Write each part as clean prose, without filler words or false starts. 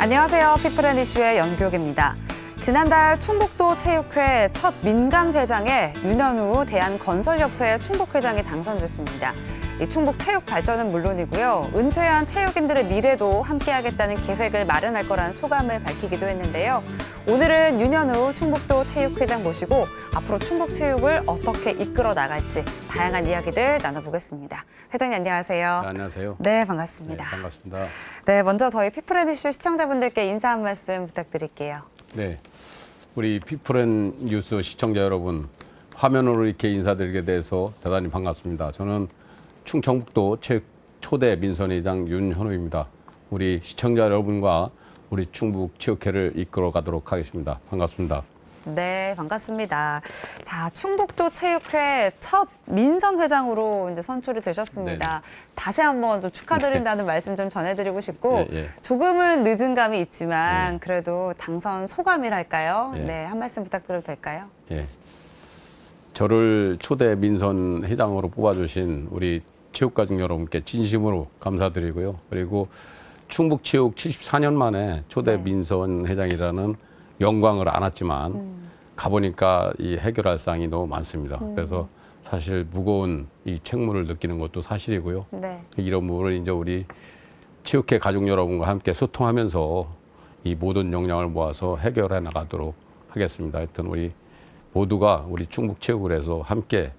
안녕하세요. 피플앤이슈의 연교기입니다. 지난달 충북도 체육회 첫 민간회장에 윤현우 대한건설협회 충북회장이 당선됐습니다. 이 충북 체육 발전은 물론이고요. 은퇴한 체육인들의 미래도 함께하겠다는 계획을 마련할 거라는 소감을 밝히기도 했는데요. 오늘은 윤현우 충북도 체육회장 모시고 앞으로 충북 체육을 어떻게 이끌어 나갈지 다양한 이야기들 나눠보겠습니다. 회장님 안녕하세요. 네, 안녕하세요. 네, 반갑습니다. 네, 반갑습니다. 네, 먼저 저희 피플앤이슈 시청자분들께 인사 한 말씀 부탁드릴게요. 네, 우리 피플앤뉴스 시청자 여러분, 화면으로 이렇게 인사드리게 돼서 대단히 반갑습니다. 저는 충청북도 체육 초대 민선회장 윤현우입니다. 우리 시청자 여러분과 우리 충북 체육회를 이끌어 가도록 하겠습니다. 반갑습니다. 네, 반갑습니다. 자, 충북도 체육회 첫 민선회장으로 이제 선출이 되셨습니다. 다시 한번 좀 축하드린다는 말씀 좀 전해드리고 싶고, 조금은 늦은 감이 있지만 그래도 당선 소감이랄까요? 네, 한 말씀 부탁드려도 될까요? 예. 저를 초대 민선회장으로 뽑아주신 우리 체육가족 여러분께 진심으로 감사드리고요. 그리고 충북체육 74년 만에 초대 민선회장이라는 영광을 안았지만 가보니까 이 해결할 사항이 너무 많습니다. 그래서 사실 무거운 이 책무를 느끼는 것도 사실이고요. 이런 부분을 이제 우리 체육회 가족 여러분과 함께 소통하면서 이 모든 역량을 모아서 해결해 나가도록 하겠습니다. 하여튼 우리 모두가 우리 충북체육을 해서 함께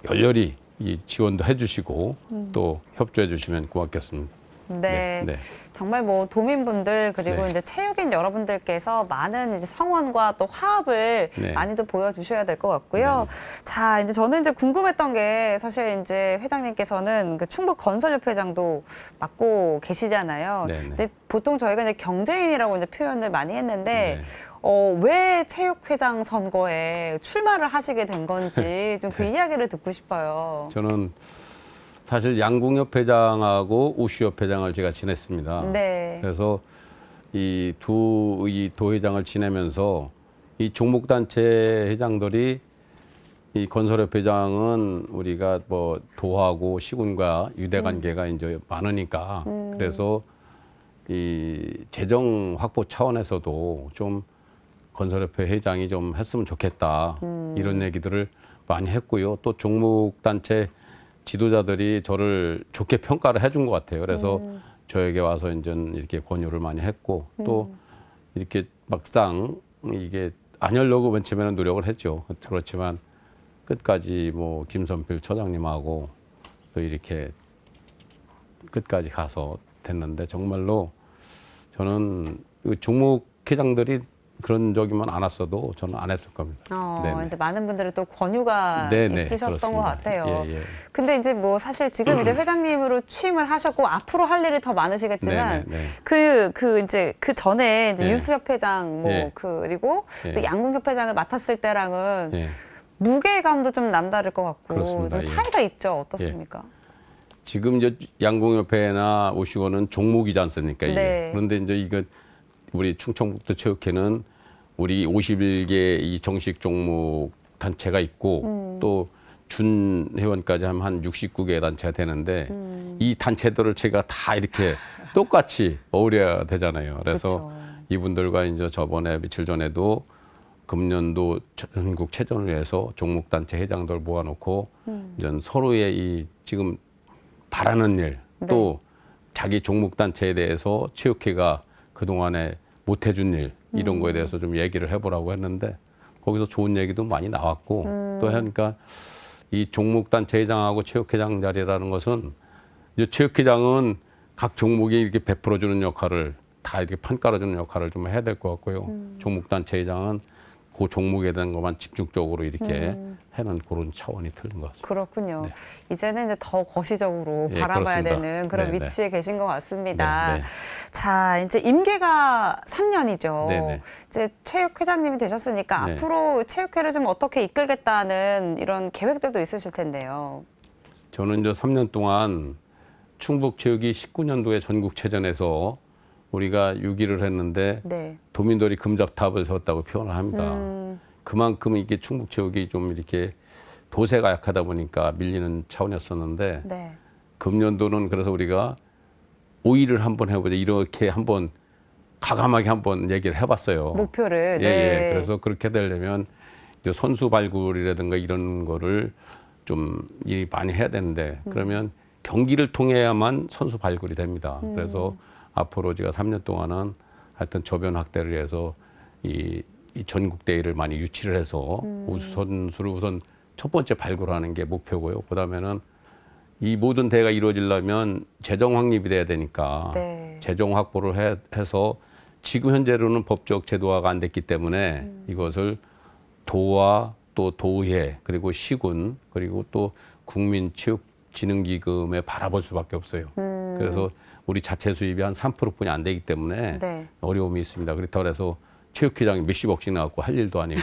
열렬히 이 지원도 해주시고 또 협조해 주시면 고맙겠습니다. 네, 정말 뭐 도민분들 그리고 이제 체육인 여러분들께서 많은 이제 성원과 또 화합을 많이도 보여주셔야 될 것 같고요. 자, 이제 저는 이제 궁금했던 게 사실 이제 회장님께서는 그 충북 건설협회장도 맡고 계시잖아요. 근데 보통 저희가 이제 경제인이라고 이제 표현을 많이 했는데 왜 체육회장 선거에 출마를 하시게 된 건지 좀 그 이야기를 듣고 싶어요. 저는 사실 양궁협회장하고 우슈협회장을 제가 지냈습니다. 그래서 이 두 도회장을 지내면서 이 종목단체 회장들이 이 건설협회장은 우리가 뭐 도하고 시군과 유대관계가 이제 많으니까 그래서 이 재정 확보 차원에서도 좀 건설협회 회장이 좀 했으면 좋겠다 이런 얘기들을 많이 했고요. 또 종목단체 지도자들이 저를 좋게 평가를 해준 것 같아요. 그래서 저에게 와서 이제 이렇게 권유를 많이 했고 또 이렇게 막상 이게 안 하려고 맨 처음에는 노력을 했죠. 그렇지만 끝까지 뭐 김선필 처장님하고 또 이렇게 끝까지 가서 됐는데 정말로 저는 종목 회장들이 그런 적이면 안 왔어도 저는 안 했을 겁니다. 이제 많은 분들이 또 권유가 있으셨던 그렇습니다. 것 같아요. 근데 이제 뭐 사실 지금 이제 회장님으로 취임을 하셨고 앞으로 할 일이 더 많으시겠지만 이제 그 전에 이제 유수협회장 뭐 그리고 또 양궁협회장을 맡았을 때랑은 무게감도 좀 남다를 것 같고 좀 차이가 있죠. 어떻습니까? 지금 이제 양궁협회나 오시고는 종목이지 않습니까? 이게. 그런데 이제 이거 우리 충청북도 체육회는 우리 51개 이 정식 종목 단체가 있고 또 준 회원까지 하면 한 69개 단체가 되는데 이 단체들을 제가 다 이렇게 똑같이 어우려야 되잖아요. 그래서 이분들과 이제 저번에 며칠 전에도 금년도 전국 체전을 위해서 종목 단체 회장들 모아놓고 이제 서로의 이 지금 바라는 일 또 자기 종목 단체에 대해서 체육회가 그동안에 못 해준 일 이런 거에 대해서 좀 얘기를 해보라고 했는데 거기서 좋은 얘기도 많이 나왔고 또 하니까 이 종목단체 회장하고 체육회장 자리라는 것은 이제 체육회장은 각 종목이 이렇게 베풀어주는 역할을 다 이렇게 판 깔아주는 역할을 좀 해야 될 것 같고요. 종목단체 회장은 그 종목에 대한 것만 집중적으로 이렇게 하는 그런 차원이 틀린 것 같습니다. 그렇군요. 이제는 이제 더 거시적으로 바라봐야 되는 그런 위치에 계신 것 같습니다. 자, 이제 임기가 3년이죠. 이제 체육회장님이 되셨으니까 앞으로 체육회를 좀 어떻게 이끌겠다는 이런 계획들도 있으실 텐데요. 저는 이제 3년 동안 충북체육이 19년도에 전국체전에서 우리가 6위를 했는데 도민들이 금잡탑을 세웠다고 표현을 합니다. 그만큼 이게 충북체육이 좀 이렇게 도세가 약하다 보니까 밀리는 차원이었었는데 금년도는 그래서 우리가 5위를 한번 해보자 이렇게 한번 과감하게 한번 얘기를 해봤어요. 목표를. 예, 네. 예. 그래서 그렇게 되려면 이제 선수 발굴이라든가 이런 거를 좀 일 많이 해야 되는데 그러면 경기를 통해야만 선수 발굴이 됩니다. 그래서 앞으로 제가 3년 동안은 하여튼 저변 확대를 해서 이 전국 대회를 많이 유치를 해서 우수 선수를 우선 첫 번째 발굴하는 게 목표고요. 그다음에는 이 모든 대회가 이루어지려면 재정 확립이 돼야 되니까 네. 재정 확보를 해서 지금 현재로는 법적 제도화가 안 됐기 때문에 이것을 도와 또 도의회 그리고 시군 그리고 또 국민체육진흥기금에 바라볼 수밖에 없어요. 그래서 우리 자체 수입이 한 3%뿐이 안 되기 때문에 네. 어려움이 있습니다. 그렇다고 해서 체육회장이 몇십억씩 나왔고 할 일도 아니고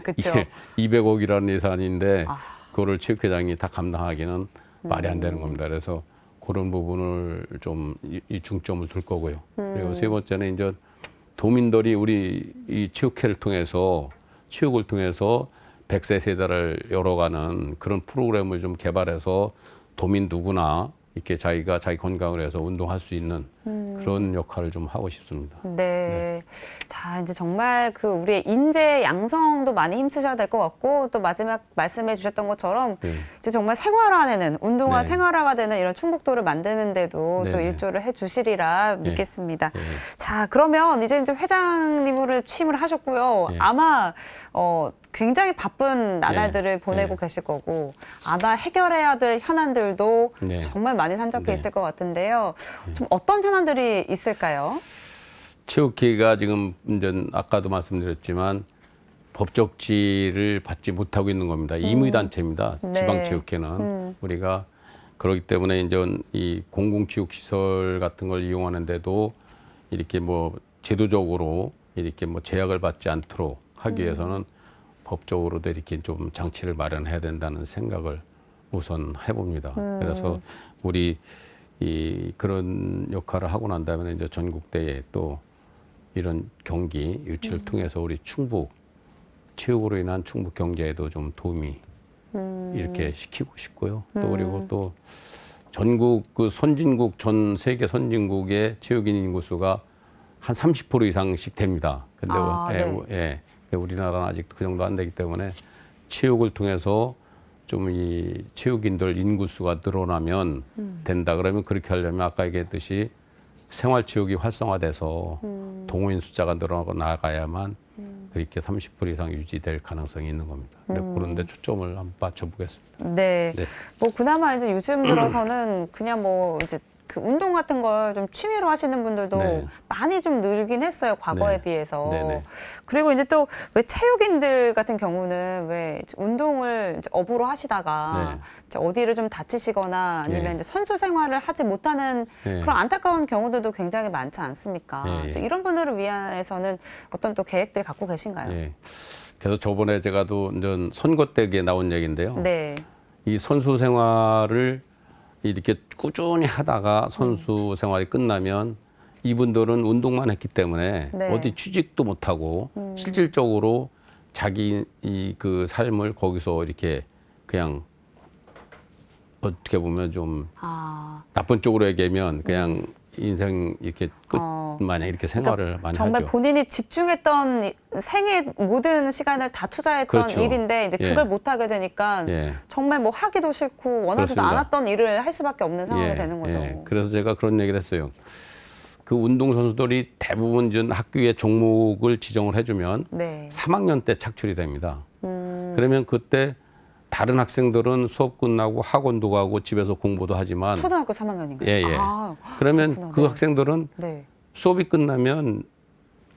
그쵸. 이게 200억이라는 예산인데 그거를 체육회장이 다 감당하기는 말이 안 되는 겁니다. 그래서 그런 부분을 좀 이 중점을 둘 거고요. 그리고 세 번째는 이제 도민들이 우리 이 체육회를 통해서 체육을 통해서 100세 세대를 열어가는 그런 프로그램을 좀 개발해서 도민 누구나 이렇게 자기가 자기 건강을 해서 운동할 수 있는 그런 역할을 좀 하고 싶습니다. 네. 자, 이제 정말 그 우리의 인재 양성도 많이 힘쓰셔야 될 것 같고 또 마지막 말씀해 주셨던 것처럼 네. 이제 정말 생활화되는 운동화 네. 생활화가 되는 이런 충북도를 만드는데도 네, 또 네. 일조를 해 주시리라 믿겠습니다. 네. 자, 그러면 이제 회장님으로 취임을 하셨고요. 네. 아마 굉장히 바쁜 나날들을 보내고 네. 계실 거고 아마 해결해야 될 현안들도 네. 정말 많이 산적해 네. 있을 것 같은데요. 좀 어떤 현안들이 있을까요? 체육회가 지금 이제 아까도 말씀드렸지만 법적 지위를 받지 못하고 있는 겁니다. 임의단체입니다. 네. 지방체육회는 우리가 그렇기 때문에 이제 이 공공체육시설 같은 걸 이용하는데도 이렇게 뭐 제도적으로 이렇게 뭐 제약을 받지 않도록 하기 위해서는 법적으로도 이렇게 좀 장치를 마련해야 된다는 생각을 우선 해봅니다. 그래서 우리 이 그런 역할을 하고 난 다음에 이제 전국대회 또 이런 경기 유치를 통해서 우리 충북 체육으로 인한 충북 경제에도 좀 도움이 이렇게 시키고 싶고요. 또 그리고 또 전국 그 선진국 전 세계 선진국의 체육인 인구수가 한 30% 이상씩 됩니다. 근데 네. 우리나라는 아직 그 정도 안 되기 때문에 체육을 통해서 좀 이 체육인들 인구수가 늘어나면 된다. 그러면 그렇게 하려면 아까 얘기했듯이 생활체육이 활성화돼서 동호인 숫자가 늘어나고 나가야만 그렇게 30% 이상 유지될 가능성이 있는 겁니다. 그런데 초점을 한번 맞춰보겠습니다. 네. 네. 뭐 그나마 이제 요즘 들어서는 그냥 뭐 이제 그 운동 같은 걸 좀 취미로 하시는 분들도 네. 많이 좀 늘긴 했어요. 과거에 네. 비해서. 네네. 그리고 이제 또 왜 체육인들 같은 경우는 왜 이제 운동을 이제 업으로 하시다가 네. 이제 어디를 좀 다치시거나 아니면 네. 이제 선수 생활을 하지 못하는 네. 그런 안타까운 경우들도 굉장히 많지 않습니까? 네, 또 네. 이런 분들을 위해서는 어떤 또 계획들 갖고 계신가요? 예. 그래서 저번에 제가도 이제 선거 때에 나온 얘기인데요. 네. 이 선수 생활을 이렇게 꾸준히 하다가 선수 생활이 끝나면 이분들은 운동만 했기 때문에 네. 어디 취직도 못하고 실질적으로 자기 이 그 삶을 거기서 이렇게 그냥 어떻게 보면 좀 아. 나쁜 쪽으로 얘기하면 그냥 인생 이렇게 끝마냥 이렇게 생활을 많이 정말 하죠. 본인이 집중했던 생의 모든 시간을 다 투자했던 그렇죠. 일인데 이제 예. 그걸 못 하게 되니까 예. 정말 뭐 하기도 싫고 원하지도 그렇습니다. 않았던 일을 할 수밖에 없는 상황이 예, 되는 거죠. 예. 그래서 제가 그런 얘기를 했어요. 그 운동 선수들이 대부분 전 학교에 종목을 지정을 해주면 네. 3학년 때 착출이 됩니다. 그러면 그때 다른 학생들은 수업 끝나고 학원도 가고 집에서 공부도 하지만 초등학교 3학년인가요? 예, 예. 아, 그러면 그렇구나. 그 네. 학생들은 네. 수업이 끝나면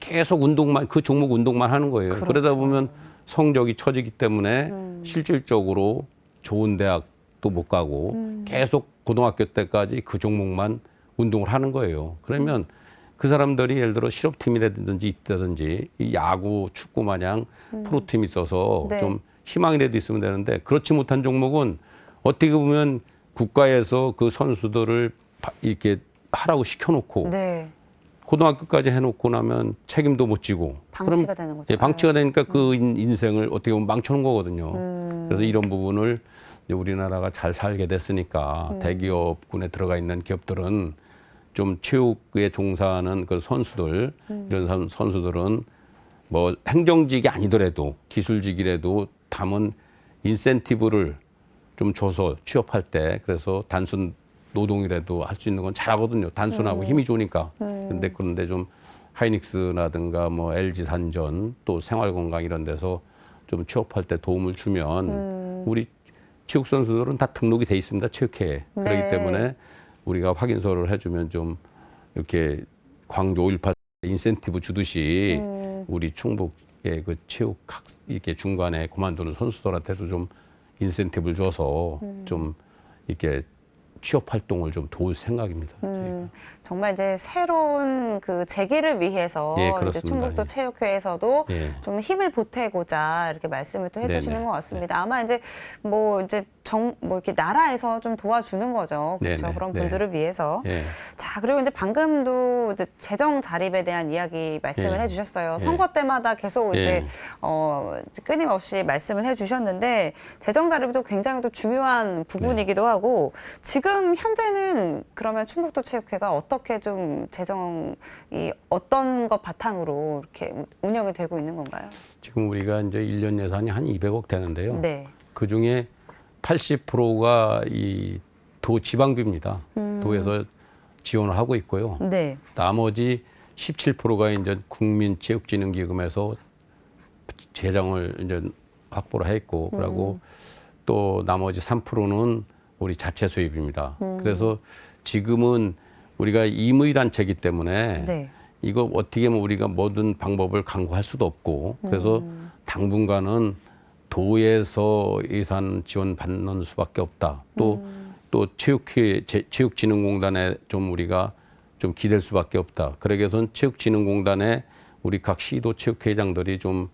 계속 운동만 그 종목 운동만 하는 거예요. 그렇죠. 그러다 보면 성적이 처지기 때문에 실질적으로 좋은 대학도 못 가고 계속 고등학교 때까지 그 종목만 운동을 하는 거예요. 그러면 그 사람들이 예를 들어 실업팀이라든지 있다든지 이 야구, 축구 마냥 프로팀이 있어서 네. 좀 희망이라도 있으면 되는데 그렇지 못한 종목은 어떻게 보면 국가에서 그 선수들을 이렇게 하라고 시켜놓고 네. 고등학교까지 해놓고 나면 책임도 못 지고 방치가 되는 거죠. 예, 방치가 되니까 그 인생을 어떻게 보면 망쳐놓은 거거든요. 그래서 이런 부분을 이제 우리나라가 잘 살게 됐으니까 대기업군에 들어가 있는 기업들은 좀 체육에 종사하는 그 선수들 이런 선수들은 뭐 행정직이 아니더라도 기술직이라도 담은 인센티브를 좀 줘서 취업할 때 그래서 단순 노동이라도 할 수 있는 건 잘하거든요. 단순하고 힘이 좋으니까. 그런데 좀 하이닉스라든가 뭐 LG 산전 또 생활건강 이런 데서 좀 취업할 때 도움을 주면 우리 체육 선수들은 다 등록이 돼 있습니다. 체육회에. 네. 그렇기 때문에 우리가 확인서를 해주면 좀 이렇게 광주 5.18 인센티브 주듯이 우리 충북의 그 이렇게 중간에 그만두는 선수들한테도 좀 인센티브를 줘서 좀 이렇게 취업 활동을 좀 도울 생각입니다. 정말 이제 새로운 그 재기를 위해서 예, 이제 충북도 예. 체육회에서도 예. 좀 힘을 보태고자 이렇게 말씀을 또 해주시는 네네. 것 같습니다. 아마 이제 뭐 이렇게 나라에서 좀 도와주는 거죠. 그렇죠. 네네. 그런 네. 분들을 위해서. 예. 자, 그리고 이제 방금도 이제 재정 자립에 대한 이야기 말씀을 예. 해주셨어요. 예. 선거 때마다 계속 예. 이제 끊임없이 말씀을 해주셨는데 재정 자립도 굉장히 또 중요한 부분이기도 하고 지금 현재는 그러면 충북도 체육회가 어떻게 좀 재정이 어떤 것 바탕으로 이렇게 운영이 되고 있는 건가요? 지금 우리가 이제 1년 예산이 한 200억 되는데요. 네. 그 중에 80%가 이 도 지방비입니다. 도에서 지원을 하고 있고요. 네. 나머지 17%가 이제 국민체육진흥기금에서 재정을 이제 확보를 했고, 그리고 또 나머지 3%는 우리 자체 수입입니다. 그래서 지금은 우리가 임의단체이기 때문에 네. 이거 어떻게 하면 우리가 모든 방법을 강구할 수도 없고, 그래서 당분간은 도에서 예산 지원 받는 수밖에 없다. 또 체육진흥공단에 좀 우리가 좀 기댈 수밖에 없다. 그러기 위해서는 체육진흥공단에 우리 각 시도 체육회장들이 좀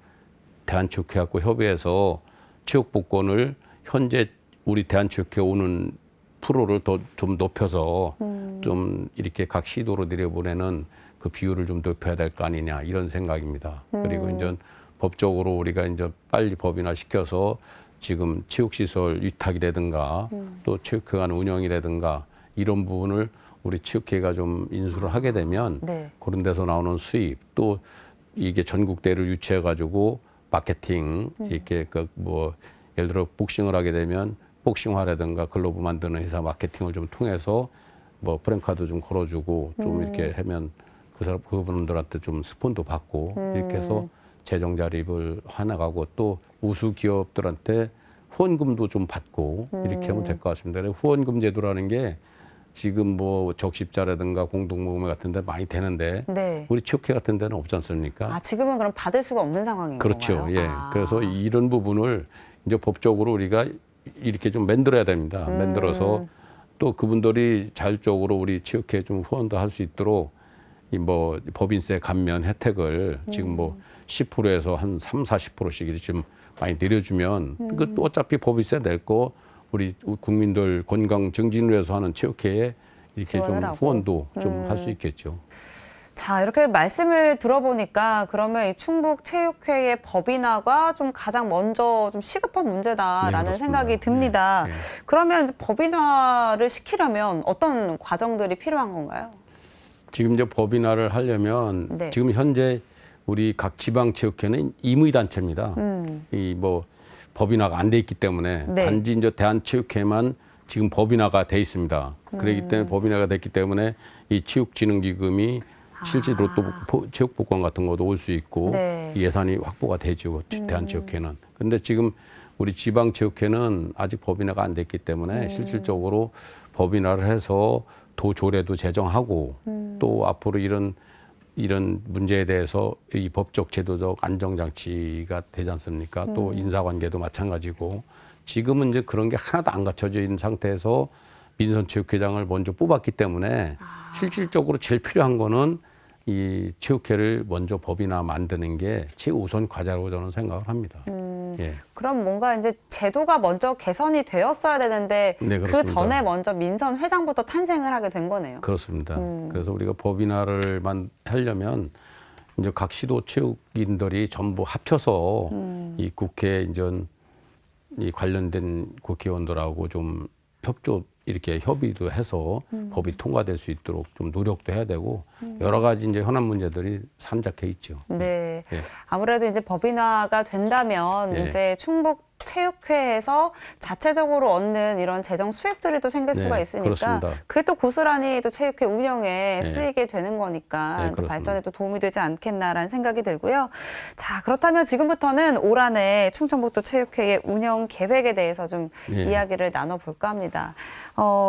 대한체육회하고 협의해서 체육복권을 현재 우리 대한체육회 오는 프로를 더 좀 높여서 좀 이렇게 각 시도로 내려보내는 그 비율을 좀 높여야 될 거 아니냐 이런 생각입니다. 그리고 이제 법적으로 우리가 이제 빨리 법인화 시켜서 지금 체육시설 위탁이라든가 또 체육회 간 운영이라든가 이런 부분을 우리 체육회가 좀 인수를 하게 되면 네. 그런 데서 나오는 수입 또 이게 전국대회를 유치해 가지고 마케팅 이렇게 그 뭐 예를 들어 복싱을 하게 되면 복싱화라든가 글로브 만드는 회사 마케팅을 좀 통해서 뭐 프랭카드 좀 걸어주고 좀 이렇게 하면 그분들한테 좀 스폰도 받고 이렇게 해서 재정 자립을 해나가고 또 우수 기업들한테 후원금도 좀 받고 이렇게 하면 될 것 같습니다. 후원금 제도라는 게 지금 뭐 적십자라든가 공동모금 같은 데 많이 되는데 네. 우리 체육회 같은 데는 없지 않습니까? 아, 지금은 그럼 받을 수가 없는 상황인 그렇죠. 건가요? 예. 그래서 이런 부분을 이제 법적으로 우리가 이렇게 좀 만들어야 됩니다. 만들어서 또 그분들이 자율적으로 우리 체육회 좀 후원도 할 수 있도록 이 뭐 법인세 감면 혜택을 지금 뭐 10%에서 한 3, 40%씩 좀 많이 내려주면 그것도 어차피 법인세 낼 거 우리 국민들 건강 증진을 위해서 하는 체육회에 이렇게 좀 하고. 후원도 좀 할 수 있겠죠. 자, 이렇게 말씀을 들어보니까 그러면 이 충북 체육회의 법인화가 좀 가장 먼저 좀 시급한 문제다라는 네, 그렇습니다. 생각이 듭니다. 네, 네. 그러면 이제 법인화를 시키려면 어떤 과정들이 필요한 건가요? 지금 이제 법인화를 하려면 네. 지금 현재 우리 각 지방 체육회는 임의단체입니다. 이 뭐 법인화가 안 돼 있기 때문에 네. 단지 이제 대한체육회만 지금 법인화가 돼 있습니다. 그렇기 때문에 법인화가 됐기 때문에 이 체육진흥기금이 실제로 또 체육복권 같은 것도 올 수 있고 네. 예산이 확보가 되죠. 대한체육회는. 근데 지금 우리 지방체육회는 아직 법인화가 안 됐기 때문에 실질적으로 법인화를 해서 도조례도 제정하고 또 앞으로 이런 문제에 대해서 이 법적 제도적 안정장치가 되지 않습니까? 또 인사관계도 마찬가지고 지금은 이제 그런 게 하나도 안 갖춰져 있는 상태에서 민선체육회장을 먼저 뽑았기 때문에 실질적으로 제일 필요한 거는 이 체육회를 먼저 법인화 만드는 게 최우선 과제라고 저는 생각을 합니다. 예. 그럼 뭔가 이제 제도가 먼저 개선이 되었어야 되는데 네, 그 그렇습니다. 전에 먼저 민선 회장부터 탄생을 하게 된 거네요. 그렇습니다. 그래서 우리가 법인화를 하려면 이제 각 시도 체육인들이 전부 합쳐서 이 국회 이제 이 관련된 국회의원들하고 좀 이렇게 협의도 해서 법이 통과될 수 있도록 좀 노력도 해야 되고 여러 가지 이제 현안 문제들이 산적해 있죠. 네. 예. 아무래도 이제 법인화가 된다면 예. 이제 충북 체육회에서 자체적으로 얻는 이런 재정 수입들이 또 생길 네, 수가 있으니까 그렇습니다. 그게 또 고스란히 또 체육회 운영에 네. 쓰이게 되는 거니까 네, 또 그렇습니다. 발전에 또 도움이 되지 않겠나라는 생각이 들고요. 자, 그렇다면 지금부터는 올 한해 충청북도 체육회의 운영 계획에 대해서 좀 예. 이야기를 나눠볼까 합니다.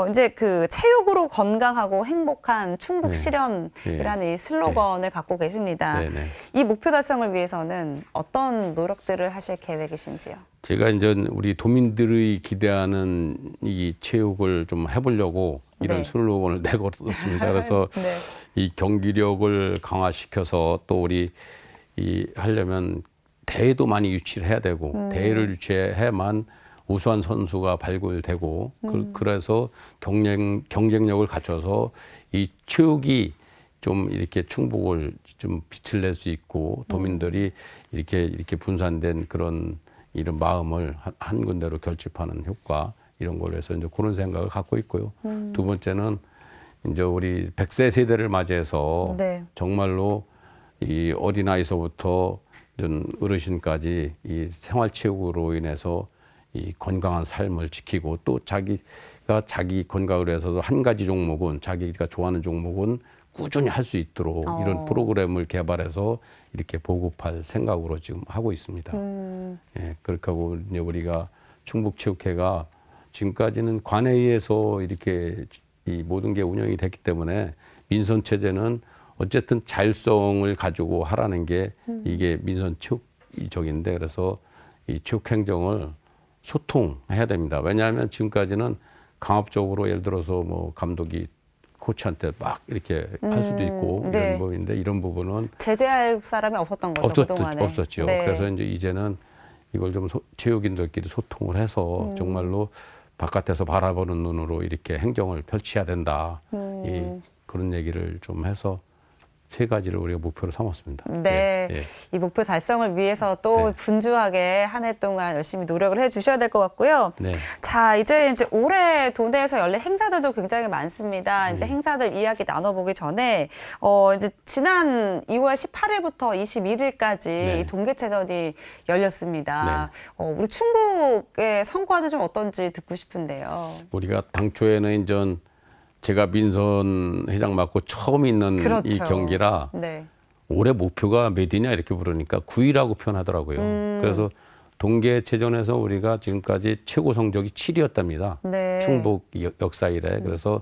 이제 그 체육으로 건강하고 행복한 충북 네. 실현이라는 이 슬로건을 갖고 계십니다. 네, 네. 이 목표 달성을 위해서는 어떤 노력들을 하실 계획이신지요? 제가 이제 우리 도민들의 기대하는 이 체육을 좀 해보려고 이런 네. 슬로건을 내걸었습니다. 그래서 네. 이 경기력을 강화시켜서 또 우리 이 하려면 대회도 많이 유치를 해야 되고 대회를 유치해야만 우수한 선수가 발굴되고 그래서 경쟁력을 갖춰서 이 체육이 좀 이렇게 충북을 좀 빛을 낼 수 있고 도민들이 이렇게 분산된 그런 이런 마음을 한 군데로 결집하는 효과 이런 걸로 해서 이제 그런 생각을 갖고 있고요. 두 번째는 이제 우리 100세 세대를 맞이해서 네. 정말로 이 어린아이서부터 어르신까지 이 생활체육으로 인해서 이 건강한 삶을 지키고 또 자기가 자기 건강을 위해서도 한 가지 종목은 자기가 좋아하는 종목은 꾸준히 할 수 있도록 이런 프로그램을 개발해서 이렇게 보급할 생각으로 지금 하고 있습니다. 예, 그렇게 하고 이제 우리가 충북체육회가 지금까지는 관에 의해서 이렇게 이 모든 게 운영이 됐기 때문에 민선체제는 어쨌든 자율성을 가지고 하라는 게 이게 민선체육적인데 그래서 이 체육행정을 소통해야 됩니다. 왜냐하면 지금까지는 강압적으로 예를 들어서 뭐 감독이 코치한테 막 이렇게 할 수도 있고 네. 이런 부분인데 이런 부분은 제재할 사람이 없었던 거죠, 그동안에. 없었죠. 네. 그래서 이제는 이걸 좀 체육인들끼리 소통을 해서 정말로 바깥에서 바라보는 눈으로 이렇게 행정을 펼쳐야 된다. 그런 얘기를 좀 해서 세 가지를 우리가 목표로 삼았습니다. 네. 예, 예. 이 목표 달성을 위해서 또 네. 분주하게 한 해 동안 열심히 노력을 해 주셔야 될 것 같고요. 네. 자, 이제 올해 도내에서 열린 행사들도 굉장히 많습니다. 이제 행사들 이야기 나눠보기 전에, 이제 지난 2월 18일부터 21일까지 네. 동계체전이 열렸습니다. 우리 충북의 성과는 좀 어떤지 듣고 싶은데요. 우리가 당초에는 이제 제가 민선 회장 맡고 처음 있는 그렇죠. 이 경기라 네. 올해 목표가 몇이냐 이렇게 물으니까 9위라고 표현하더라고요. 그래서 동계체전에서 우리가 지금까지 최고 성적이 7위였답니다. 네. 충북 역사 이래. 그래서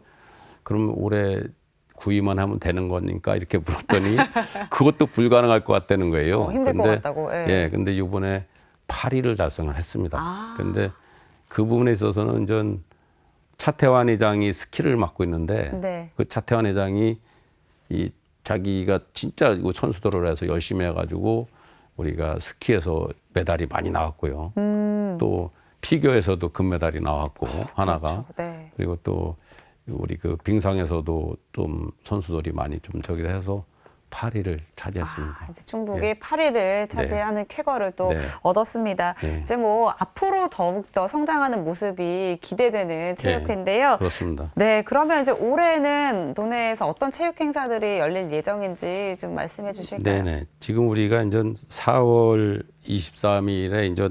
그럼 올해 9위만 하면 되는 거니까 이렇게 물었더니 그것도 불가능할 것 같다는 거예요. 힘들 것 같다고. 예. 예, 근데 이번에 8위를 달성을 했습니다. 아. 근데 그 부분에 있어서는 전 차태환 회장이 스키를 맡고 있는데 네. 그 차태환 회장이 이 자기가 진짜 이거 선수들을 해서 열심히 해가지고 우리가 스키에서 메달이 많이 나왔고요. 또 피겨에서도 금메달이 나왔고 하나가 그렇죠. 네. 그리고 또 우리 그 빙상에서도 좀 선수들이 많이 좀 저기를 해서 8위를 차지했습니다. 이제 충북이 예. 8위를 차지하는 쾌거를 또 네. 얻었습니다. 네. 이제 뭐 앞으로 더욱더 성장하는 모습이 기대되는 체육회인데요. 그렇습니다. 네, 그러면 이제 올해는 도내에서 어떤 체육 행사들이 열릴 예정인지 좀 말씀해 주실까요? 네네. 지금 우리가 이제 4월 23일에 이제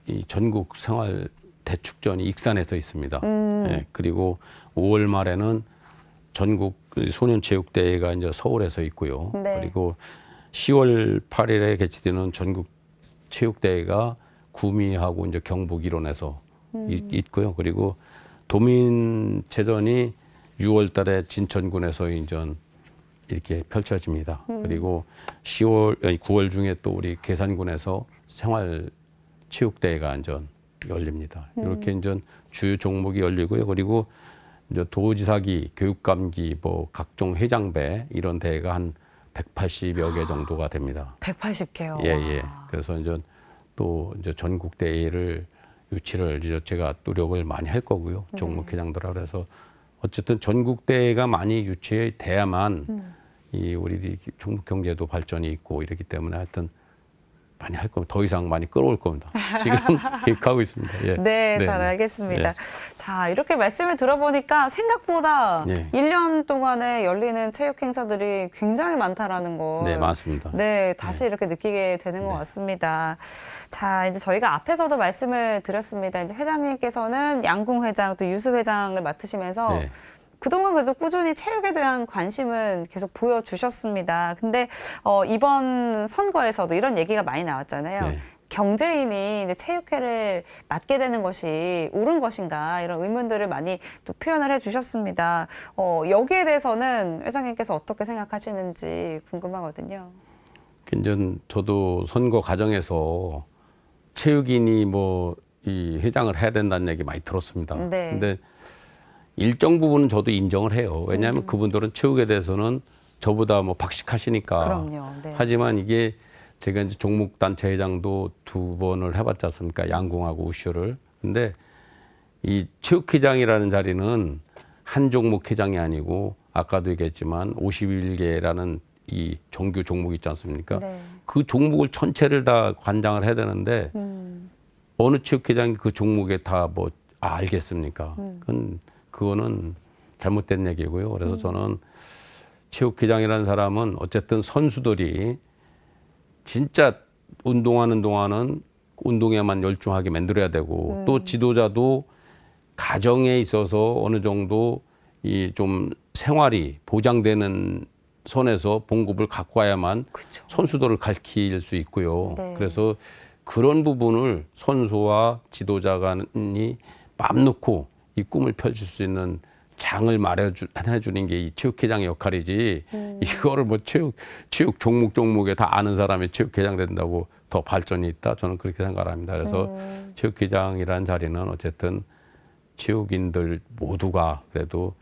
이 전국 생활 대축전이 익산에서 있습니다. 예, 그리고 5월 말에는 전국 소년체육대회가 이제 서울에서 있고요. 네. 그리고 10월 8일에 개최되는 전국 체육대회가 구미하고 이제 경북 일원에서 있고요. 그리고 도민체전이 6월 달에 진천군에서 이제 이렇게 펼쳐집니다. 그리고 9월 중에 또 우리 계산군에서 생활체육대회가 이제 열립니다. 이렇게 이제 주요 종목이 열리고요. 그리고 이제 도지사기, 교육감기, 뭐 각종 회장배 이런 대회가 한 180여 개 정도가 됩니다. 180개요. 예, 예. 그래서 이제 또 이제 전국 대회를 유치를 이제 제가 노력을 많이 할 거고요. 종목 회장들하고 그래서 어쨌든 전국 대회가 많이 유치돼야만 이 우리 중국 경제도 발전이 있고 이렇기 때문에 하여튼 많이 할 겁니다. 더 이상 많이 끌어올 겁니다. 지금 계획하고 있습니다. 예. 네, 잘 알겠습니다. 예. 자, 이렇게 말씀을 들어보니까 생각보다 예. 1년 동안에 열리는 체육 행사들이 굉장히 많다라는 거. 네, 많습니다. 네, 다시 이렇게 느끼게 되는 것 같습니다. 자, 이제 저희가 앞에서도 말씀을 드렸습니다. 이제 회장님께서는 양궁 회장 또 유수 회장을 맡으시면서 네. 그동안 그래도 꾸준히 체육에 대한 관심은 계속 보여주셨습니다. 근데 이번 선거에서도 이런 얘기가 많이 나왔잖아요. 네. 경제인이 이제 체육회를 맡게 되는 것이 옳은 것인가 이런 의문들을 많이 또 표현을 해주셨습니다. 여기에 대해서는 회장님께서 어떻게 생각하시는지 궁금하거든요. 이제 저도 선거 과정에서 체육인이 뭐 이 회장을 해야 된다는 얘기 많이 들었습니다. 네. 근데 일정 부분은 저도 인정을 해요. 왜냐하면 그분들은 체육에 대해서는 저보다 뭐 박식하시니까. 그럼요. 네. 하지만 이게 제가 이제 종목단체 회장도 2번을 해봤지 않습니까? 양궁하고 우슈를. 근데 이 체육회장이라는 자리는 한 종목 회장이 아니고 아까도 얘기했지만 51개라는 이 정규 종목이 있지 않습니까? 네. 그 종목을 전체를 다 관장을 해야 되는데 어느 체육회장이 그 종목에 다 뭐 알겠습니까? 그거는 잘못된 얘기고요. 그래서 저는 체육회장이라는 사람은 어쨌든 선수들이 진짜 운동하는 동안은 운동에만 열중하게 만들어야 되고 또 지도자도 가정에 있어서 어느 정도 이 좀 생활이 보장되는 선에서 봉급을 갖고 와야만 그쵸. 선수들을 가르칠 수 있고요. 네. 그래서 그런 부분을 선수와 지도자간이 맘 놓고 이 꿈을 펼칠 수 있는 장을 마련해주는 게 이 체육회장의 역할이지 이거를 뭐 체육 종목에 다 아는 사람이 체육회장 된다고 더 발전이 있다 저는 그렇게 생각을 합니다. 그래서 체육회장이라는 자리는 어쨌든 체육인들 모두가 그래도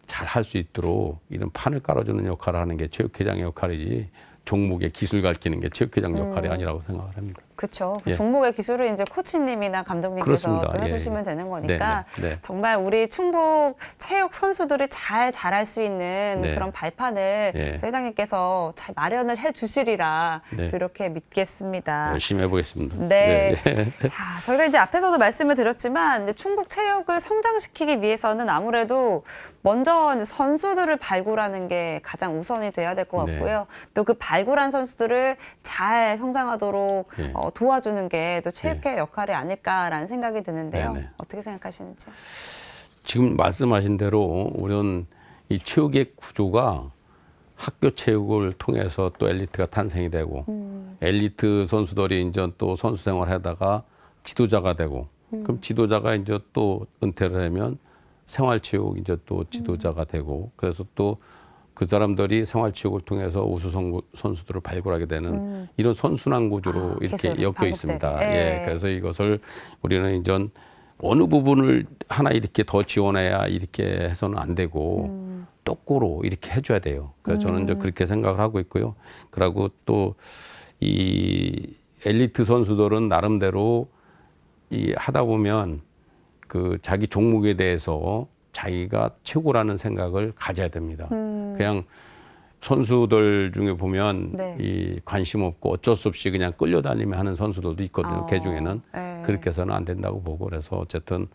잘 할 수 있도록 이런 판을 깔아주는 역할을 하는 게 체육회장의 역할이지 종목의 기술 가르치는 게 체육회장 역할이 아니라고 생각을 합니다. 그렇죠. 예. 종목의 기술을 이제 코치님이나 감독님께서 그렇습니다. 또 해주시면 예. 되는 거니까 네, 네, 네. 정말 우리 충북 체육 선수들이 잘 자랄 수 있는 네. 그런 발판을 예. 회장님께서 잘 마련을 해주시리라 네. 그렇게 믿겠습니다. 열심히 해보겠습니다. 네. 네. 자, 저희가 이제 앞에서도 말씀을 드렸지만 이제 충북 체육을 성장시키기 위해서는 아무래도 먼저 이제 선수들을 발굴하는 게 가장 우선이 돼야 될 것 네. 같고요. 또 그 발굴한 선수들을 잘 성장하도록 네. 도와주는 게 또 체육회의 역할이 아닐까라는 생각이 드는데요. 네, 네. 어떻게 생각하시는지요? 지금 말씀하신 대로 우리는 이 체육의 구조가 학교 체육을 통해서 또 엘리트가 탄생이 되고 엘리트 선수들이 이제 또 선수 생활하다가 지도자가 되고 그럼 지도자가 이제 또 은퇴를 하면 생활체육 이제 또 지도자가 되고 그래서 또 그 사람들이 생활체육을 통해서 우수 선수들을 발굴하게 되는 이런 선순환 구조로 이렇게 엮여 반복되게. 있습니다. 예. 예, 그래서 이것을 우리는 이제 어느 부분을 하나 이렇게 더 지원해야 이렇게 해서는 안 되고 똑고로 이렇게 해줘야 돼요. 그래서 저는 이제 그렇게 생각을 하고 있고요. 그리고 또 이 엘리트 선수들은 나름대로 이 하다 보면 그 자기 종목에 대해서 자기가 최고라는 생각을 가져야 됩니다. 그냥 선수들 중에 보면 네. 이 관심 없고 어쩔 수 없이 그냥 끌려다니며 하는 선수들도 있거든요. 그 중에는 네. 그렇게 해서는 안 된다고 보고 그래서 어쨌든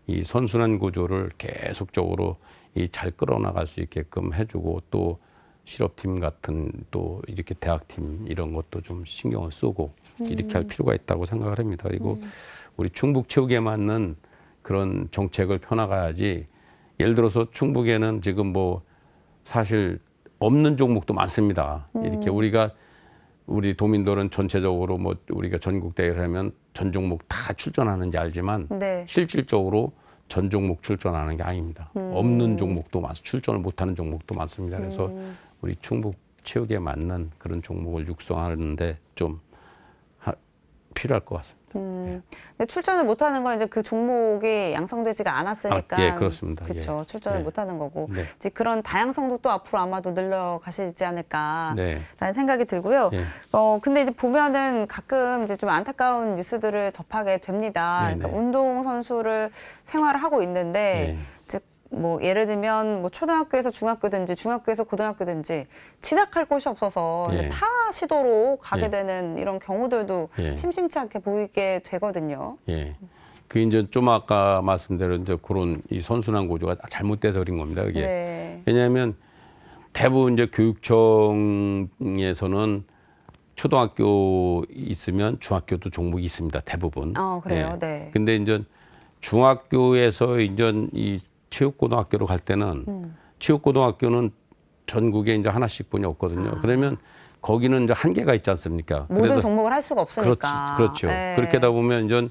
이 선순환 구조를 계속적으로 이 잘 끌어나갈 수 있게끔 해주고 또 실업팀 같은 또 이렇게 대학팀 이런 것도 좀 신경을 쓰고 이렇게 할 필요가 있다고 생각을 합니다. 그리고 우리 충북 체육에 맞는 그런 정책을 펴나가야지 예를 들어서 충북에는 지금 뭐 사실 없는 종목도 많습니다. 이렇게 우리 도민들은 전체적으로 뭐 우리가 전국 대회를 하면 전 종목 다 출전하는지 알지만 네. 실질적으로 전 종목 출전하는 게 아닙니다. 없는 종목도 출전을 못하는 종목도 많습니다. 그래서 우리 충북 체육에 맞는 그런 종목을 육성하는데 좀 필요할 것 같습니다. 근데 출전을 못하는 건 이제 그 종목이 양성되지가 않았으니까. 예, 그렇습니다. 그렇죠. 예. 출전을 네. 못하는 거고. 네. 이제 그런 다양성도 또 앞으로 아마도 늘려가시지 않을까라는 네. 생각이 들고요. 예. 근데 이제 보면은 가끔 이제 좀 안타까운 뉴스들을 접하게 됩니다. 네, 그러니까 네. 운동 선수를 생활을 하고 있는데 예. 즉 뭐 예를 들면 뭐 초등학교에서 중학교든지 중학교에서 고등학교든지 진학할 곳이 없어서 예. 타 시도로 가게 예. 되는 이런 경우들도 예. 심심치 않게 보이게 되거든요. 예. 그 이제 좀 아까 말씀대로 이제 그런 이 선순환 구조가 잘못돼서 그런 겁니다. 그게. 네. 왜냐하면 대부분 이제 교육청에서는 초등학교 있으면 중학교도 종목이 있습니다. 대부분. 그래요. 네. 근데 이제 중학교에서 이제 이 체육고등학교로 갈 때는 체육고등학교는 전국에 이제 하나씩뿐이 없거든요. 그러면 거기는 이제 한계가 있지 않습니까? 모든 종목을 할 수가 없으니까. 그렇죠. 네. 그렇게 하다 보면 이제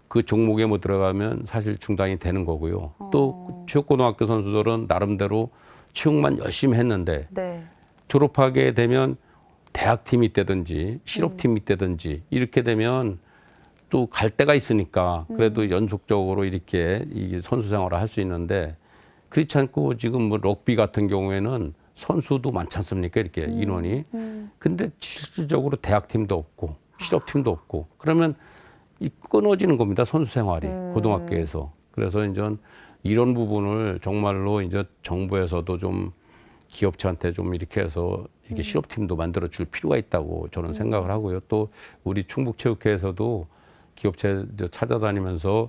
그 종목에 못 들어가면 사실 중단이 되는 거고요. 또 체육고등학교 선수들은 나름대로 체육만 열심히 했는데 네. 졸업하게 되면 대학팀이 있다든지 실업팀이 있다든지 이렇게 되면 또 갈 데가 있으니까 그래도 연속적으로 이렇게 이 선수 생활을 할 수 있는데 그렇지 않고 지금 뭐 럭비 같은 경우에는 선수도 많지 않습니까? 이렇게 인원이. 근데 실질적으로 대학팀도 없고 실업팀도 없고 그러면 이 끊어지는 겁니다. 선수 생활이 고등학교에서. 그래서 이제 이런 부분을 정말로 이제 정부에서도 좀 기업체한테 좀 이렇게 해서 이게 실업팀도 만들어 줄 필요가 있다고 저는 생각을 하고요. 또 우리 충북체육회에서도 기업체 찾아다니면서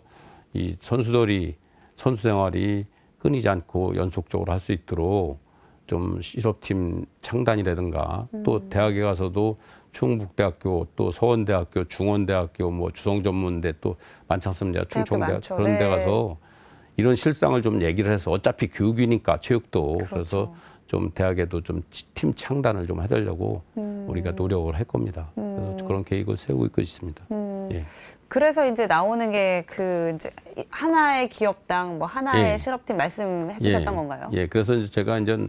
이 선수들이 선수 생활이 끊이지 않고 연속적으로 할 수 있도록 좀 실업팀 창단이라든가 또 대학에 가서도 충북대학교 또 서원대학교 중원대학교 뭐 주성전문대 또 많지 않습니까? 충청대학 그런 데 가서 이런 실상을 좀 얘기를 해서 어차피 교육이니까 체육도 그렇죠. 그래서 좀 대학에도 좀 팀 창단을 좀 해달라고 우리가 노력을 할 겁니다. 그래서 그런 계획을 세우고 있습니다. 예. 그래서 이제 나오는 게 그 이제 하나의 기업당 뭐 하나의 예. 실업팀 말씀해 주셨던 건가요? 예, 그래서 이제 제가 이제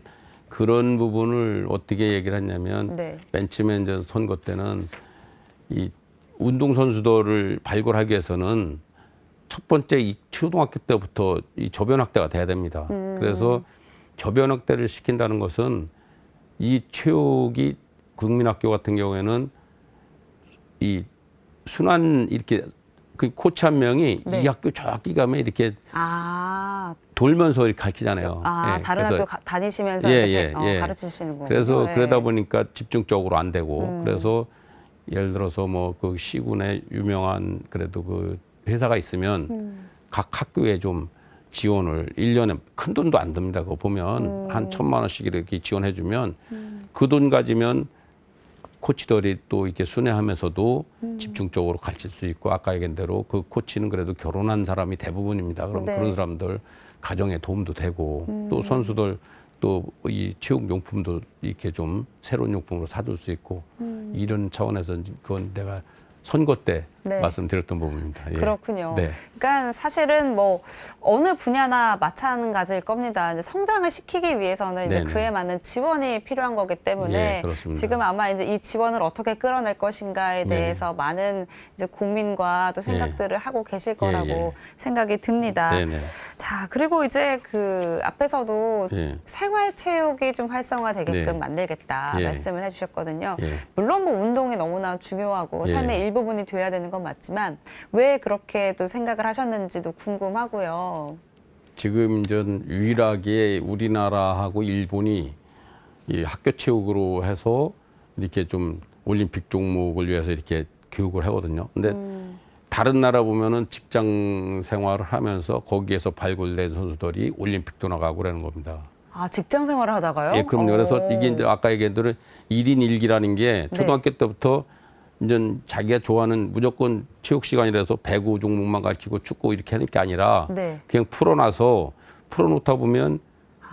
그런 부분을 어떻게 얘기를 했냐면 네. 맨 처음에 이제 선거 때는 이 운동선수들을 발굴하기 위해서는 첫 번째 이 초등학교 때부터 이 저변학대가 돼야 됩니다. 그래서 저변학대를 시킨다는 것은 이 체육이 국민학교 같은 경우에는 이 순환 이렇게 그 코치 한 명이 네. 이 학교 저 학교 가면 이렇게 아, 돌면서 이렇게 가르치잖아요. 예, 다른 그래서 학교 다니시면서 예, 이렇게 예. 가르치시는군요. 그래서 예. 그러다 보니까 집중적으로 안 되고 그래서 예를 들어서 뭐 그 시군에 유명한 그래도 그 회사가 있으면 각 학교에 좀 지원을 1년에 큰 돈도 안 듭니다. 그거 보면 한 1,000만 원씩 이렇게 지원해 주면 그 돈 가지면 코치들이 또 이렇게 순회하면서도 집중적으로 가르칠 수 있고 아까 얘기한 대로 그 코치는 그래도 결혼한 사람이 대부분입니다. 그럼 네. 그런 사람들 가정에 도움도 되고 또 선수들 또 이 체육 용품도 이렇게 좀 새로운 용품으로 사줄 수 있고 이런 차원에서 그건 내가 선거 때 네. 말씀드렸던 부분입니다. 예. 그렇군요. 네. 그러니까 사실은 뭐 어느 분야나 마찬가지일 겁니다. 이제 성장을 시키기 위해서는 이제 네네. 그에 맞는 지원이 필요한 거기 때문에 예, 그렇습니다. 지금 아마 이제 이 지원을 어떻게 끌어낼 것인가에 네. 대해서 많은 이제 고민과 또 생각들을 하고 계실 거라고 예. 생각이 듭니다. 네네. 자, 그리고 이제 그 앞에서도 예. 생활체육이 좀 활성화되게끔 네. 만들겠다 예. 말씀을 해주셨거든요. 예. 물론 뭐 운동이 너무나 중요하고 예. 삶의 일부분이 돼야 되는 건 맞지만 왜 그렇게 또 생각을 하셨는지도 궁금하고요. 지금 이제 유일하게 우리나라하고 일본이 이 학교 체육으로 해서 이렇게 좀 올림픽 종목을 위해서 이렇게 교육을 하거든요. 근데 다른 나라 보면은 직장 생활을 하면서 거기에서 발굴된 선수들이 올림픽도 나가고 그러는 겁니다. 아, 직장 생활을 하다가요? 예, 그럼요. 그래서 이게 이제 아까 얘기한 대로 1인 1기라는 게 초등학교 때부터 이제 자기가 좋아하는 무조건 체육 시간이라서 배구 종목만 가르치고 축구 이렇게 하는 게 아니라 네. 그냥 풀어놓다 보면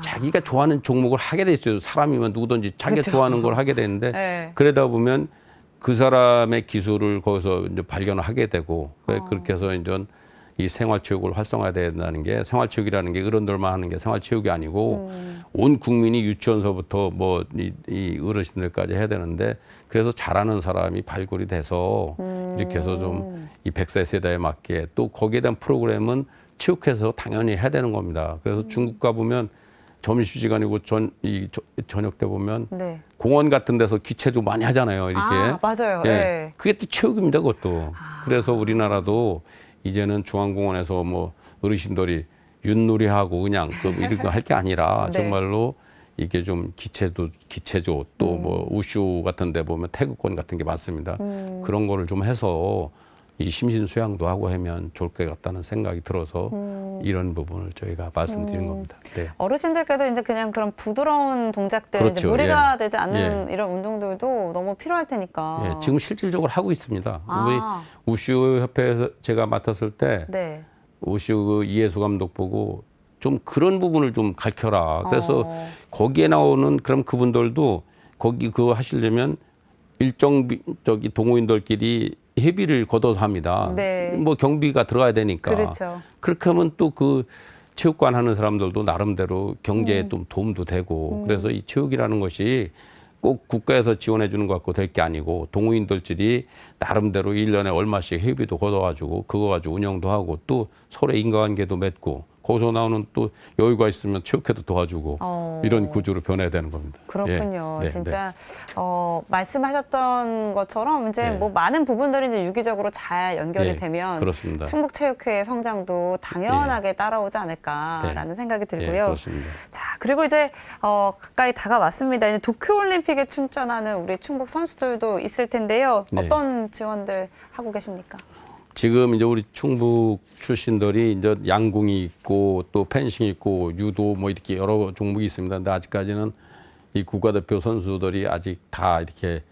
자기가 좋아하는 종목을 하게 돼 있어요. 사람이면 누구든지 자기가 그쵸. 좋아하는 걸 하게 되는데 네. 그러다 보면 그 사람의 기술을 거기서 이제 발견을 하게 되고 그렇게 해서 이제 이 생활체육을 활성화된다는 게 생활체육이라는 게 어른들만 하는 게 생활체육이 아니고 온 국민이 유치원서부터 뭐 이 어르신들까지 해야 되는데 그래서 잘하는 사람이 발굴이 돼서 이렇게 해서 좀 이 100세 세대에 맞게 또 거기에 대한 프로그램은 체육회에서 당연히 해야 되는 겁니다. 그래서 중국 가보면 점심시간이고 저녁 때 보면 네. 공원 같은 데서 기체조 많이 하잖아요. 이렇게. 아, 맞아요. 예. 네. 그게 또 체육입니다, 그것도. 그래서 우리나라도 이제는 중앙공원에서 뭐 어르신들이 윷놀이하고 그냥 이런 거 할 게 아니라 네. 정말로 이게 좀 기체조 또 뭐 우슈 같은 데 보면 태극권 같은 게 많습니다. 그런 거를 좀 해서 이 심신 수양도 하고 하면 좋을 것 같다는 생각이 들어서 이런 부분을 저희가 말씀드린 겁니다. 네. 어르신들께도 이제 그냥 그런 부드러운 동작들, 그렇죠. 이제 무리가 예. 되지 않는 이런 운동들도 너무 필요할 테니까. 예, 지금 실질적으로 하고 있습니다. 아. 우리 우슈 협회에서 제가 맡았을 때 네. 우슈 그 이해수 감독 보고 좀 그런 부분을 좀 가르쳐라. 그래서 거기에 나오는 그럼 그분들도 거기 그거 하시려면 일정 동호인들끼리 회비를 걷어서 합니다. 네. 뭐 경비가 들어가야 되니까. 그렇죠. 그렇게 하면 또 그 체육관 하는 사람들도 나름대로 경제에 좀 도움도 되고 그래서 이 체육이라는 것이 꼭 국가에서 지원해 주는 것 같고 될 게 아니고 동호인들끼리 나름대로 1년에 얼마씩 회비도 걷어가지고 그거 가지고 운영도 하고 또 서로 인과관계도 맺고 거기서 나오는 또 여유가 있으면 체육회도 도와주고 이런 구조로 변해야 되는 겁니다. 그렇군요. 예. 네, 진짜 말씀하셨던 것처럼 이제 네. 뭐 많은 부분들이 이제 유기적으로 잘 연결이 예, 되면 그렇습니다. 충북체육회의 성장도 당연하게 따라오지 않을까라는 생각이 예, 들고요. 그렇습니다. 자, 그리고 이제 가까이 다가왔습니다. 이제 도쿄올림픽에 출전하는 우리 충북 선수들도 있을 텐데요. 네. 어떤 지원들 하고 계십니까? 지금 이제 우리 충북 출신들이 이제 양궁이 있고 또 펜싱이 있고 유도 뭐 이렇게 여러 종목이 있습니다. 근데 아직까지는 이 국가대표 선수들이 아직 다 이렇게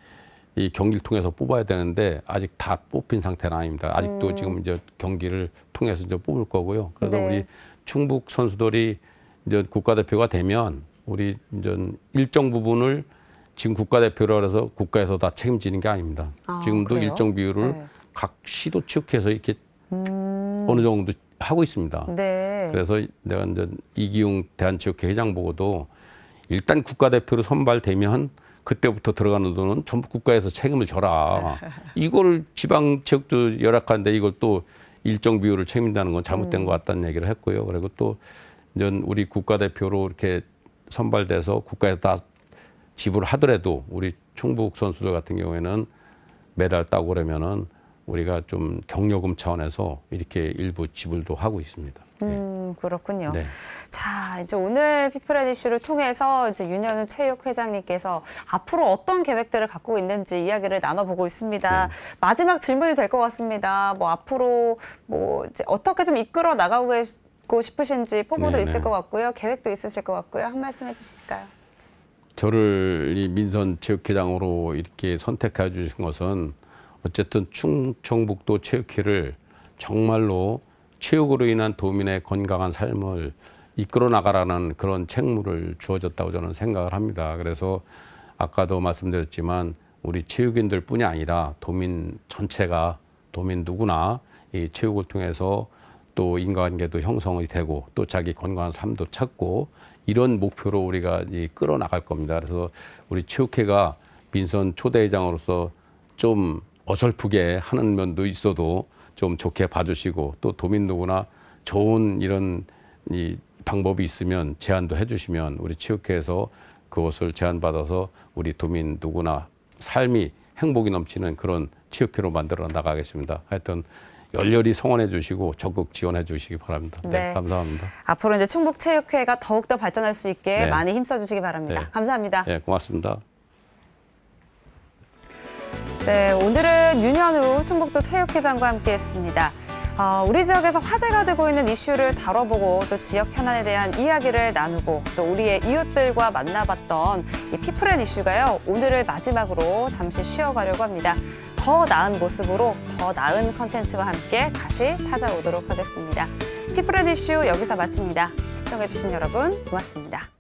이 경기를 통해서 뽑아야 되는데 아직 다 뽑힌 상태는 아닙니다. 아직도 지금 이제 경기를 통해서 이제 뽑을 거고요. 그래서 네. 우리 충북 선수들이 이제 국가대표가 되면 우리 이제 일정 부분을 지금 국가대표라 해서 국가에서 다 책임지는 게 아닙니다. 아, 지금도 그래요? 일정 비율을 네. 각 시도 체육회에서 이렇게 어느 정도 하고 있습니다. 네. 그래서 내가 이제 이기용 대한체육회 회장 보고도 일단 국가대표로 선발되면 그때부터 들어가는 돈은 전부 국가에서 책임을 져라. 이걸 지방체육도 열악한데 이걸 또 일정 비율을 책임진다는 건 잘못된 것 같다는 얘기를 했고요. 그리고 또 이제 우리 국가대표로 이렇게 선발돼서 국가에서 다 지불하더라도 우리 충북 선수들 같은 경우에는 메달 따고 그러면은 우리가 좀 경력금 차원에서 이렇게 일부 지불도 하고 있습니다. 그렇군요. 네. 자, 이제 오늘 피플앤 이슈를 통해서 이제 윤현우 체육회장님께서 앞으로 어떤 계획들을 갖고 있는지 이야기를 나눠보고 있습니다. 네. 마지막 질문이 될 것 같습니다. 뭐 앞으로 뭐 이제 어떻게 좀 이끌어 나가고 싶으신지 포부도 네, 있을 네. 것 같고요. 계획도 있으실 것 같고요. 한 말씀 해주실까요? 저를 이 민선 체육회장으로 이렇게 선택해 주신 것은 어쨌든 충청북도 체육회를 정말로 체육으로 인한 도민의 건강한 삶을 이끌어 나가라는 그런 책무를 주어졌다고 저는 생각을 합니다. 그래서 아까도 말씀드렸지만 우리 체육인들 뿐이 아니라 도민 전체가 도민 누구나 이 체육을 통해서 또 인간관계도 형성이 되고 또 자기 건강한 삶도 찾고 이런 목표로 우리가 끌어나갈 겁니다. 그래서 우리 체육회가 민선 초대회장으로서 좀 어설프게 하는 면도 있어도 좀 좋게 봐주시고 또 도민 누구나 좋은 이런 이 방법이 있으면 제안도 해주시면 우리 체육회에서 그것을 제안받아서 우리 도민 누구나 삶이 행복이 넘치는 그런 체육회로 만들어 나가겠습니다. 하여튼 열렬히 성원해 주시고 적극 지원해 주시기 바랍니다. 네, 네. 감사합니다. 앞으로 이제 충북체육회가 더욱더 발전할 수 있게 네. 많이 힘써주시기 바랍니다. 네. 감사합니다. 네, 고맙습니다. 네, 오늘은 윤현우 충북도 체육회장과 함께했습니다. 우리 지역에서 화제가 되고 있는 이슈를 다뤄보고 또 지역 현안에 대한 이야기를 나누고 또 우리의 이웃들과 만나봤던 이 피플앤 이슈가요. 오늘을 마지막으로 잠시 쉬어가려고 합니다. 더 나은 모습으로 더 나은 컨텐츠와 함께 다시 찾아오도록 하겠습니다. 피플앤 이슈 여기서 마칩니다. 시청해주신 여러분 고맙습니다.